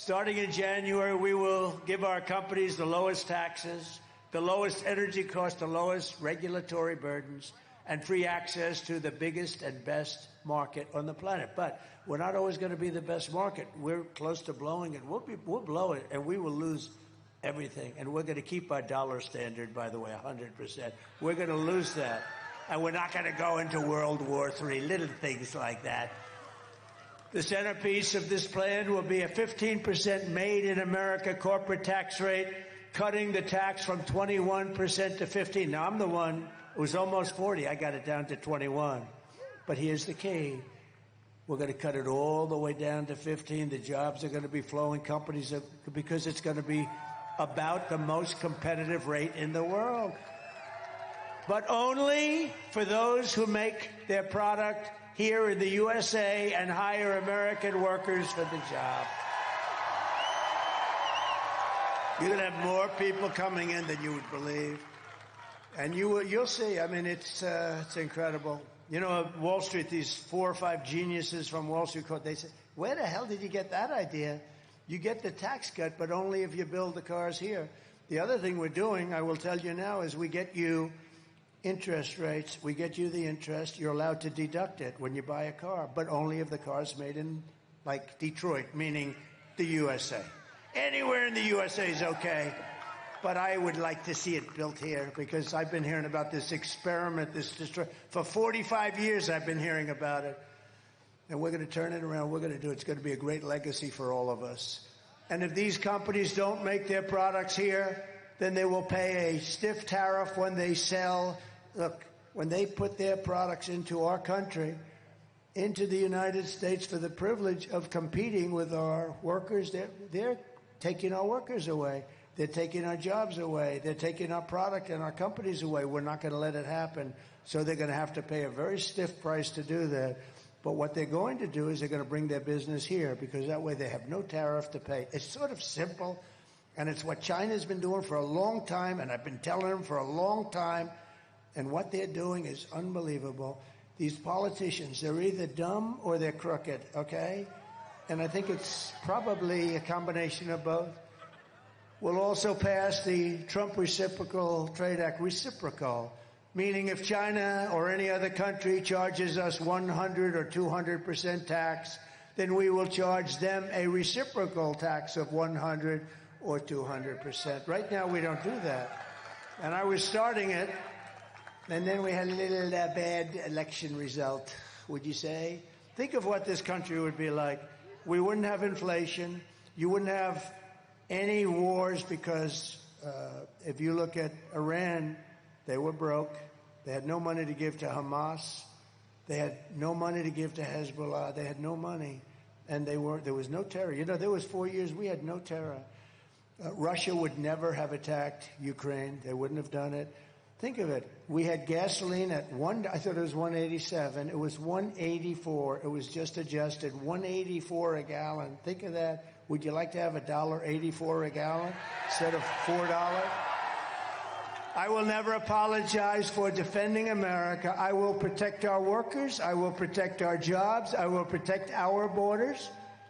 Starting in January, we will give our companies the lowest taxes, the lowest energy costs, the lowest regulatory burdens, and free access to the biggest and best market on the planet. But we're not always going to be the best market. We're close to blowing it. We'll blow it, and we will lose everything. And we're going to keep our dollar standard, by the way, 100%. We're going to lose that. And we're not going to go into World War III, little things like that. The centerpiece of this plan will be a 15% made in America corporate tax rate, cutting the tax from 21% to 15%. Now, I'm the one who was almost 40. I got it down to 21. But here's the key. We're going to cut it all the way down to 15. The jobs are going to be flowing, companies, because it's going to be about the most competitive rate in the world. But only for those who make their product here in the USA and hire American workers for the job. You're going to have more people coming in than you would believe. And you'll see. I mean, it's incredible. You know, Wall Street, these 4 or 5 geniuses from Wall Street, they say, where the hell did you get that idea? You get the tax cut, but only if you build the cars here. The other thing we're doing, I will tell you now, is we get you interest rates. We get you the interest. You're allowed to deduct it when you buy a car, but only if the car's made in, like, Detroit, meaning the USA. Anywhere in the USA is okay, but I would like to see it built here because I've been hearing about this experiment, for 45 years I've been hearing about it. And we're going to turn it around. We're going to do it. It's going to be a great legacy for all of us. And if these companies don't make their products here, then they will pay a stiff tariff when they sell. Look, when they put their products into our country, into the United States for the privilege of competing with our workers, they're taking our workers away. They're taking our jobs away. They're taking our product and our companies away. We're not going to let it happen. So they're going to have to pay a very stiff price to do that. But what they're going to do is they're going to bring their business here because that way they have no tariff to pay. It's sort of simple, and it's what China's been doing for a long time, and I've been telling them for a long time. And what they're doing is unbelievable. These politicians, they're either dumb or they're crooked, okay? And I think it's probably a combination of both. We'll also pass the Trump Reciprocal Trade Act, Reciprocal, meaning if China or any other country charges us 100 or 200% tax, then we will charge them a reciprocal tax of 100 or 200%. Right now, we don't do that. And I was starting it, and then we had a little bad election result, would you say? Think of what this country would be like. We wouldn't have inflation. You wouldn't have any wars because if you look at Iran, they were broke. They had no money to give to Hamas. They had no money to give to Hezbollah. They had no money. And there was no terror. You know, there was 4 years we had no terror. Russia would never have attacked Ukraine. They wouldn't have done it. Think of it. We had gasoline at I thought it was 187. It was 184. It was just adjusted. 184 a gallon. Think of that. Would you like to have $1.84 a gallon instead of $4? I will never apologize for defending America. I will protect our workers. I will protect our jobs. I will protect our borders.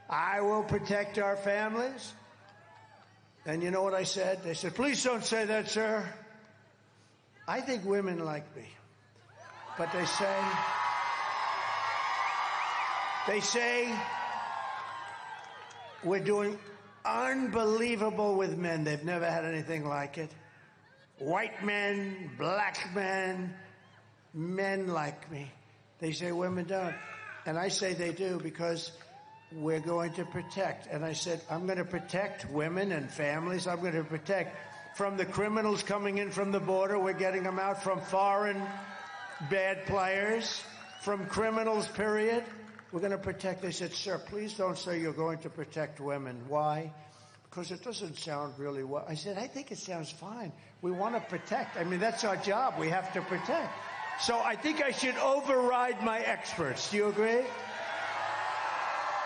I will protect our families. And you know what I said? They said, please don't say that, sir. I think women like me. But they say we're doing unbelievable with men. They've never had anything like it. White men, black men, men like me. They say women don't. And I say they do because we're going to protect. And I said, I'm going to protect women and families. I'm going to protect from the criminals coming in from the border. We're getting them out from foreign bad players, from criminals, period. We're going to protect. They said, sir, please don't say you're going to protect women. Why? Because it doesn't sound really well. I said, I think it sounds fine. We want to protect. I mean, that's our job. We have to protect. So I think I should override my experts. Do you agree?